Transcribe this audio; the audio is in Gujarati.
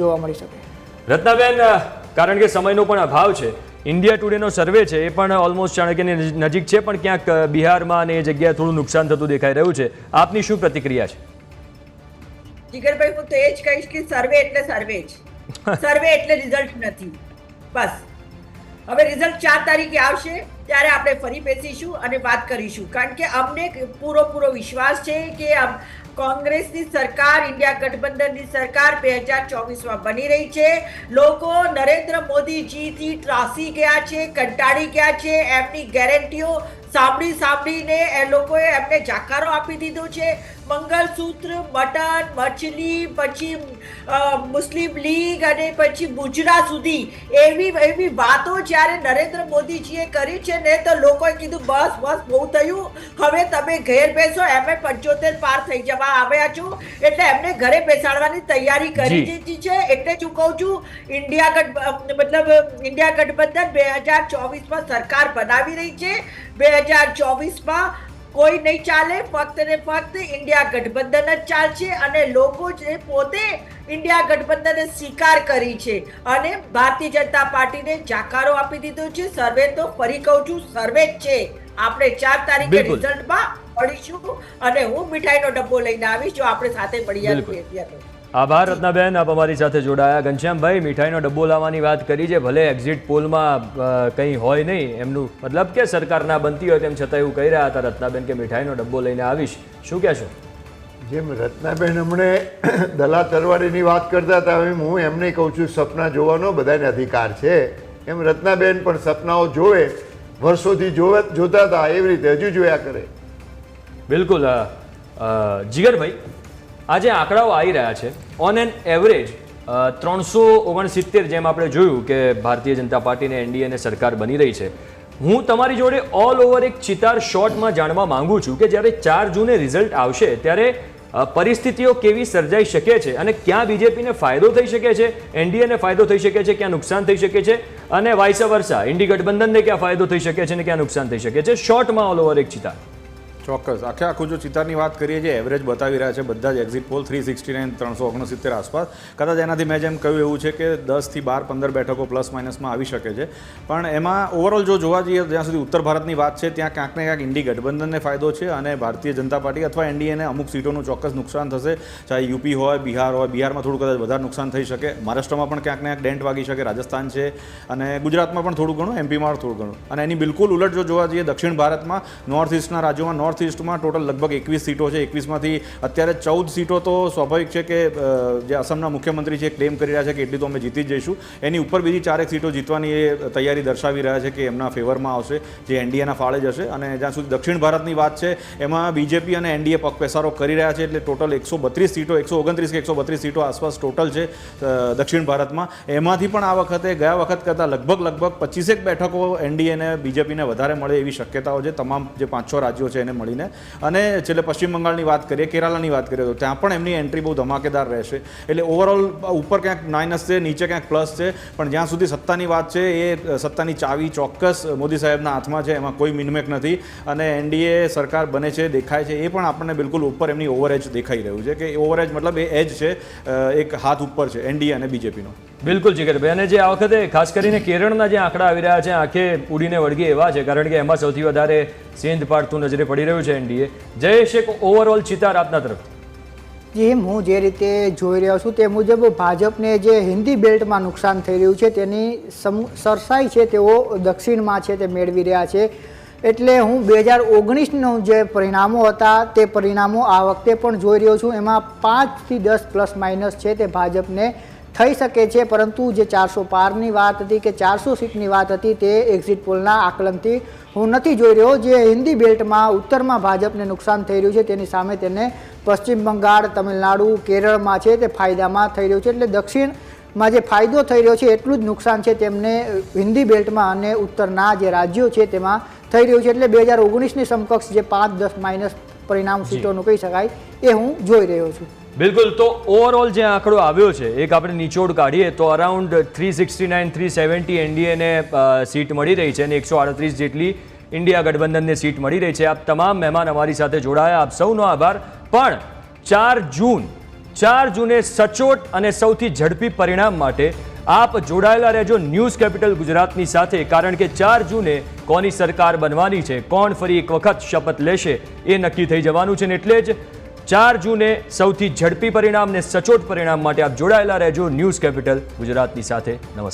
જોવા મળી શકે. રત્નાબેન, કારણ કે સમયનો પણ અભાવ છે, ઇન્ડિયા ટુડેનો સર્વે છે એ પણ ઓલમોસ્ટ ચાણક્યની નજીક છે, પણ ક્યાંક બિહારમાં અને એ જગ્યાએ થોડું નુકસાન થતું દેખાઈ રહ્યું છે. આપની શું પ્રતિક્રિયા છે? જીગરભાઈ, હું તો એ જ કહીશ કે સર્વે એટલે સર્વે જ, સર્વે એટલે રિઝલ્ટ નથી. બસ હવે રિઝલ્ટ 4 તારીખે આવશે ત્યારે આપણે ફરી બેસીશું અને વાત કરીશું, કારણ કે અમને પૂરો વિશ્વાસ છે કે કોંગ્રેસની સરકાર, ઇન્ડિયા ગઠબંધનની સરકાર 2024માં બની રહી છે. લોકો નરેન્દ્ર મોદીજીથી ત્રાસી ગયા છે, કંટાળી ગયા છે. એમની ગેરંટીઓ સાંભળીને એ લોકોએ એમને જાકારો આપી દીધો છે. મંગલસૂત્ર, મટન, મછલી, પછી મુસ્લિમ લીગ અને પછી ગુજરાત સુધી એવી વાતો જ્યારે નરેન્દ્ર મોદીજીએ કરી છે ને, તો લોકોએ કીધું બસ બહુ થયું, હવે તમે ઘેર બેસો. એમને 75 પાર થઈ જવા આવ્યા છો એટલે એમને ઘરે બેસાડવાની તૈયારી કરી દીધી છે. એટલે જ હું કહું છું, ઇન્ડિયા ગઠબંધન 2024માં સરકાર બનાવી રહી છે. 2024માં કોઈ નહીં ચાલે, ફક્ત ને ફક્ત ઇન્ડિયા ગઠબંધન જ ચાલશે. અને લોકો જે પોતે ઇન્ડિયા ગઠબંધનને સ્વીકાર કરી છે અને ભારતીય જનતા પાર્ટીને જાકારો આપી દીધો છે. સર્વે તો ફરી કહું છું, સર્વે જ છે. આપણે 4 તારીખે રિઝલ્ટમાં મળીશું અને હું મીઠાઈનો ડબ્બો લઈને આવીશ જો આપણે સાથે મળીએ. આભાર રત્નાબેન, આપ અમારી સાથે જોડાયા. ઘનશ્યામભાઈ, મીઠાઈનો ડબ્બો લાવવાની વાત કરી છે, ભલે એક્ઝિટ પોલમાં કંઈ હોય નહીં, એમનું મતલબ કે સરકાર ના બનતી હોય તેમ છતાં એવું કહી રહ્યા હતા રત્નાબેન કે મીઠાઈનો ડબ્બો લઈને આવીશ. શું કહેશો? જેમ રત્નાબેન હમણે દલા તરવારીની વાત કરતા હતા, હું એમને કહું છું સપના જોવાનો બધાને અધિકાર છે. એમ રત્નાબેન પણ સપનાઓ જોવે, વર્ષોથી જોતા હતા એવી રીતે હજુ જોયા કરે. બિલકુલ. જીગરભાઈ, આજે આંકડાઓ આવી રહ્યા છે, ઓન એન એવરેજ 369, જેમ આપણે જોયું કે ભારતીય જનતા પાર્ટીને એનડીએને સરકાર બની રહી છે. હું તમારી જોડે ઓલ ઓવર એક ચિતાર શોર્ટમાં જાણવા માંગુ છું કે જ્યારે 4 જૂને રિઝલ્ટ આવશે ત્યારે પરિસ્થિતિઓ કેવી સર્જાઈ શકે છે અને ક્યાં બીજેપીને ફાયદો થઈ શકે છે, એનડીએને ફાયદો થઈ શકે છે, ક્યાં નુકસાન થઈ શકે છે, અને વાઇસ વર્સા ઇન્ડી ગઠબંધનને ક્યાં ફાયદો થઈ શકે છે અને ક્યાં નુકસાન થઈ શકે છે. શોર્ટમાં ઓલ ઓવર એક ચિતાર. ચોક્કસ આખું જો ચિતારની વાત કરીએ, જે એવરેજ બતાવી રહ્યા છે બધા જ એક્ઝિટ પોલ 369, 369 આસપાસ, કદાચ એનાથી મેં જેમ કહ્યું એવું છે કે 10 થી 12, 15 બેઠકો પ્લસ માઇનસમાં આવી શકે છે. પણ એમાં ઓવરઓલ જો જોવા જઈએ, જ્યાં સુધી ઉત્તર ભારતની વાત છે ત્યાં ક્યાંક ને ક્યાંક ઇન્ડી ગઠબંધનને ફાયદો છે અને ભારતીય જનતા પાર્ટી અથવા એનડીએને અમુક સીટોનું ચોક્કસ નુકસાન થશે. ચાહે યુપી હોય, બિહાર હોય, બિહારમાં થોડું કદાચ વધારે નુકસાન થઈ શકે, મહારાષ્ટ્રમાં પણ ક્યાંક ને ક્યાંક ડેન્ટ વાગી શકે, રાજસ્થાન છે, અને ગુજરાતમાં પણ થોડું ઘણું, એમપીમાં થોડું ઘણું. અને એની બિલકુલ ઉલટ જો જોવા જઈએ દક્ષિણ ભારતમાં, નોર્થ ઇસ્ટના રાજ્યોમાં, નોર્થ ઇસ્ટમાં ટોટલ લગભગ 21 સીટો છે. 21માંથી અત્યારે 14 સીટો તો સ્વાભાવિક છે કે જે અસમના મુખ્યમંત્રી છે ક્લેમ કરી રહ્યા છે કે એટલી તો અમે જીતી જ જઈશું. એની ઉપર બીજી 4 સીટો જીતવાની એ તૈયારી દર્શાવી રહ્યા છે કે એમના ફેવરમાં આવશે, જે એનડીએના ફાળે જશે. અને જ્યાં સુધી દક્ષિણ ભારતની વાત છે એમાં બીજેપી અને એનડીએ પગપેસારો કરી રહ્યા છે, એટલે ટોટલ 132 સીટો, 129 કે 132 સીટો આસપાસ ટોટલ છે દક્ષિણ ભારતમાં. એમાંથી પણ આ વખતે ગયા વખત કરતાં લગભગ 25 બેઠકો એનડીએને, બીજેપીને વધારે મળે એવી શક્યતાઓ છે તમામ જે 5-6 રાજ્યો છે એને મળીને. અને છેલ્લે પશ્ચિમ બંગાળની વાત કરીએ, કેરાલાની વાત કરીએ તો ત્યાં પણ એમની એન્ટ્રી બહુ ધમાકેદાર રહેશે. એટલે ઓવરઓલ ઉપર ક્યાંક માઇનસ છે, નીચે ક્યાંક પ્લસ છે, પણ જ્યાં સુધી સત્તાની વાત છે એ સત્તાની ચાવી ચોક્કસ મોદી સાહેબના હાથમાં છે, એમાં કોઈ મિનમેક નથી. અને એનડીએ સરકાર બને છે, દેખાય છે, એ પણ આપણને બિલકુલ ઉપર એમની ઓવરએજ દેખાઈ રહ્યું છે કે ઓવરએજ મતલબ એ એજ છે, એક હાથ ઉપર છે એનડીએ અને બીજેપીનો. બિલકુલ જીગરભાઈ, અને જે આ વખતે ખાસ કરીને કેરળના જે આંકડા આવી રહ્યા છે આંખે ઉડીને વળગે એવા છે, કારણ કે એમાં સૌથી વધારે સેંધ પાડતું નજરે પડી રહ્યું છે એનડીએ. જયેશ, એક ઓવરઓલ ચિતાર આપના તરફથી. જેમ હું જે રીતે જોઈ રહ્યો છું તે મુજબ ભાજપને જે હિન્દી બેલ્ટમાં નુકસાન થઈ રહ્યું છે તેની સરસાઈ છે તેઓ દક્ષિણમાં છે તે મેળવી રહ્યા છે. એટલે હું 2019નું જે પરિણામો હતા તે પરિણામો આ વખતે પણ જોઈ રહ્યો છું. એમાં 5 થી 10 પ્લસ માઇનસ છે તે ભાજપને થઈ શકે છે, પરંતુ જે 400 પારની વાત હતી કે 400 સીટની વાત હતી તે એક્ઝિટ પોલના આકલનથી હું નથી જોઈ રહ્યો. જે હિન્દી બેલ્ટમાં ઉત્તરમાં ભાજપને નુકસાન થઈ રહ્યું છે તેની સામે તેને પશ્ચિમ બંગાળ, તમિલનાડુ, કેરળમાં છે તે ફાયદામાં થઈ રહ્યું છે. એટલે દક્ષિણમાં જે ફાયદો થઈ રહ્યો છે એટલું જ નુકસાન છે તેમને હિન્દી બેલ્ટમાં અને ઉત્તરના જે રાજ્યો છે તેમાં થઈ રહ્યું છે. એટલે 2019ની સમકક્ષ જે 5-10 માઇનસ પરિણામ સીટોનું કહી શકાય એ હું જોઈ રહ્યો છું. બિલકુલ. તો ઓવરઓલ જે આંકડો આવ્યો છે એક આપણે નિચોડ કાઢીએ તો અરાઉન્ડ 369, 370 એનડીએને સીટ મળી રહી છે અને 138 જેટલી ઇન્ડિયા ગઠબંધનને સીટ મળી રહી છે. આપ તમામ મહેમાન અમારી સાથે જોડાયા, આપ સૌનો આભાર. પણ 4 4 જૂને સચોટ અને સૌથી ઝડપી પરિણામ માટે આપ જોડાયેલા રહેજો ન્યૂઝ કેપિટલ ગુજરાતની સાથે, કારણ કે 4 જૂને કોની સરકાર બનવાની છે, કોણ ફરી એક વખત શપથ લેશે એ નક્કી થઈ જવાનું છે. એટલે જ 4 જૂને સૌથી ઝડપી પરિણામ ને સચોટ પરિણામ માટે આપ જોડાયેલા રહેજો ન્યૂઝ કેપિટલ ગુજરાતની સાથે. નમસ્કાર.